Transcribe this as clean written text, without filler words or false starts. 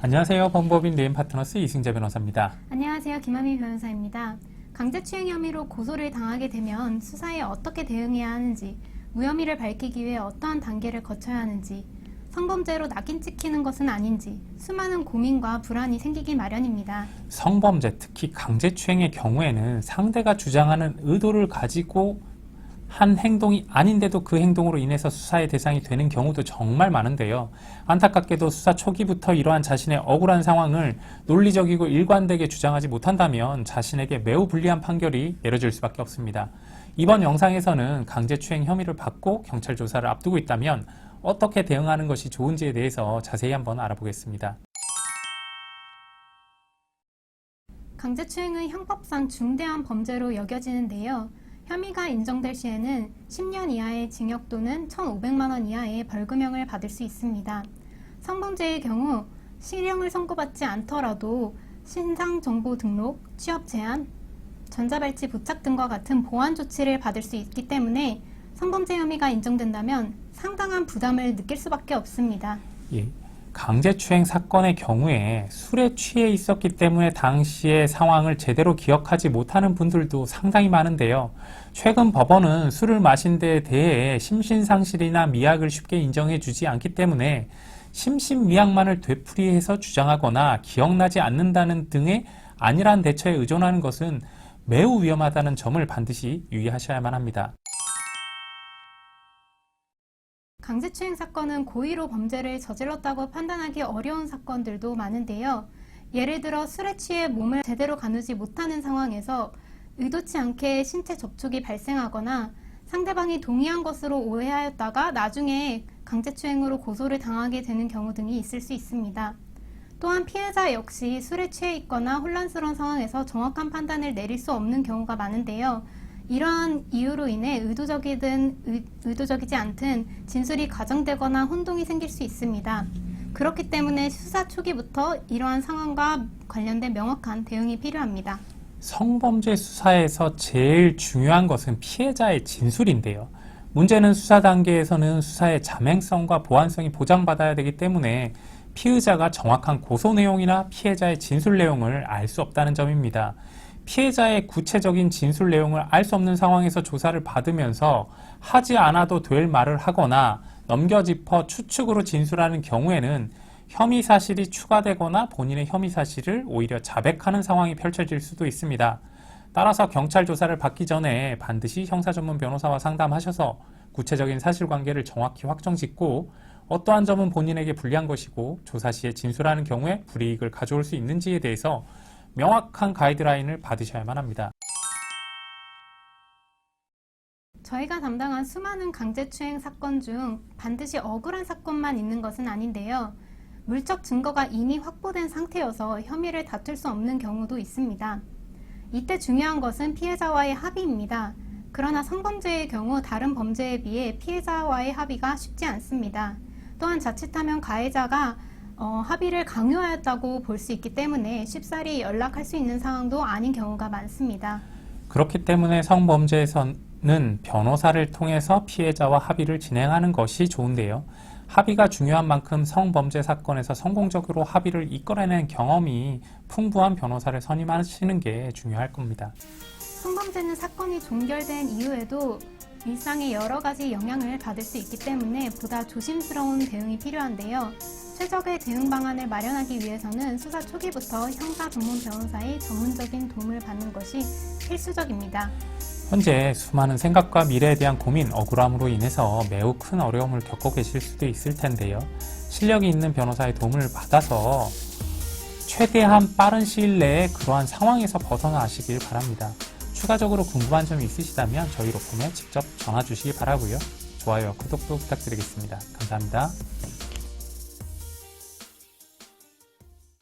안녕하세요. 범법인 리엠파트너스 이승재 변호사입니다. 안녕하세요. 김한미 변호사입니다. 강제추행 혐의로 고소를 당하게 되면 수사에 어떻게 대응해야 하는지, 무혐의를 밝히기 위해 어떠한 단계를 거쳐야 하는지, 성범죄로 낙인 찍히는 것은 아닌지 수많은 고민과 불안이 생기기 마련입니다. 성범죄, 특히 강제추행의 경우에는 상대가 주장하는 의도를 가지고 한 행동이 아닌데도 그 행동으로 인해서 수사의 대상이 되는 경우도 정말 많은데요. 안타깝게도 수사 초기부터 이러한 자신의 억울한 상황을 논리적이고 일관되게 주장하지 못한다면 자신에게 매우 불리한 판결이 내려질 수밖에 없습니다. 이번 영상에서는 강제추행 혐의를 받고 경찰 조사를 앞두고 있다면 어떻게 대응하는 것이 좋은지에 대해서 자세히 한번 알아보겠습니다. 강제추행은 형법상 중대한 범죄로 여겨지는데요. 혐의가 인정될 시에는 10년 이하의 징역 또는 1,500만 원 이하의 벌금형을 받을 수 있습니다. 성범죄의 경우 실형을 선고받지 않더라도 신상정보 등록, 취업 제한, 전자발찌 부착 등과 같은 보완 조치를 받을 수 있기 때문에 성범죄 혐의가 인정된다면 상당한 부담을 느낄 수밖에 없습니다. 예. 강제추행 사건의 경우에 술에 취해 있었기 때문에 당시의 상황을 제대로 기억하지 못하는 분들도 상당히 많은데요. 최근 법원은 술을 마신 데에 대해 심신상실이나 미약을 쉽게 인정해 주지 않기 때문에 심신미약만을 되풀이해서 주장하거나 기억나지 않는다는 등의 안일한 대처에 의존하는 것은 매우 위험하다는 점을 반드시 유의하셔야만 합니다. 강제추행 사건은 고의로 범죄를 저질렀다고 판단하기 어려운 사건들도 많은데요. 예를 들어 술에 취해 몸을 제대로 가누지 못하는 상황에서 의도치 않게 신체 접촉이 발생하거나 상대방이 동의한 것으로 오해하였다가 나중에 강제추행으로 고소를 당하게 되는 경우 등이 있을 수 있습니다. 또한 피해자 역시 술에 취해 있거나 혼란스러운 상황에서 정확한 판단을 내릴 수 없는 경우가 많은데요. 이러한 이유로 인해 의도적이든 의도적이지 않든 진술이 가정되거나 혼동이 생길 수 있습니다. 그렇기 때문에 수사 초기부터 이러한 상황과 관련된 명확한 대응이 필요합니다. 성범죄 수사에서 제일 중요한 것은 피해자의 진술인데요. 문제는 수사 단계에서는 수사의 자맹성과 보안성이 보장받아야 되기 때문에 피의자가 정확한 고소 내용이나 피해자의 진술 내용을 알 수 없다는 점입니다. 피해자의 구체적인 진술 내용을 알 수 없는 상황에서 조사를 받으면서 하지 않아도 될 말을 하거나 넘겨짚어 추측으로 진술하는 경우에는 혐의 사실이 추가되거나 본인의 혐의 사실을 오히려 자백하는 상황이 펼쳐질 수도 있습니다. 따라서 경찰 조사를 받기 전에 반드시 형사 전문 변호사와 상담하셔서 구체적인 사실관계를 정확히 확정짓고 어떠한 점은 본인에게 불리한 것이고 조사 시에 진술하는 경우에 불이익을 가져올 수 있는지에 대해서 명확한 가이드라인을 받으셔야만 합니다. 저희가 담당한 수많은 강제추행 사건 중 반드시 억울한 사건만 있는 것은 아닌데요. 물적 증거가 이미 확보된 상태여서 혐의를 다툴 수 없는 경우도 있습니다. 이때 중요한 것은 피해자와의 합의입니다. 그러나 성범죄의 경우 다른 범죄에 비해 피해자와의 합의가 쉽지 않습니다. 또한 자칫하면 가해자가 합의를 강요하였다고 볼 수 있기 때문에 쉽사리 연락할 수 있는 상황도 아닌 경우가 많습니다. 그렇기 때문에 성범죄에서는 변호사를 통해서 피해자와 합의를 진행하는 것이 좋은데요. 합의가 중요한 만큼 성범죄 사건에서 성공적으로 합의를 이끌어낸 경험이 풍부한 변호사를 선임하시는 게 중요할 겁니다. 성범죄는 사건이 종결된 이후에도 일상에 여러 가지 영향을 받을 수 있기 때문에 보다 조심스러운 대응이 필요한데요. 최적의 대응 방안을 마련하기 위해서는 수사 초기부터 형사 전문 변호사의 전문적인 도움을 받는 것이 필수적입니다. 현재 수많은 생각과 미래에 대한 고민, 억울함으로 인해서 매우 큰 어려움을 겪고 계실 수도 있을 텐데요. 실력이 있는 변호사의 도움을 받아서 최대한 빠른 시일 내에 그러한 상황에서 벗어나시길 바랍니다. 추가적으로 궁금한 점이 있으시다면 저희 로펌에 직접 전화 주시기 바라고요. 좋아요와 구독도 부탁드리겠습니다. 감사합니다.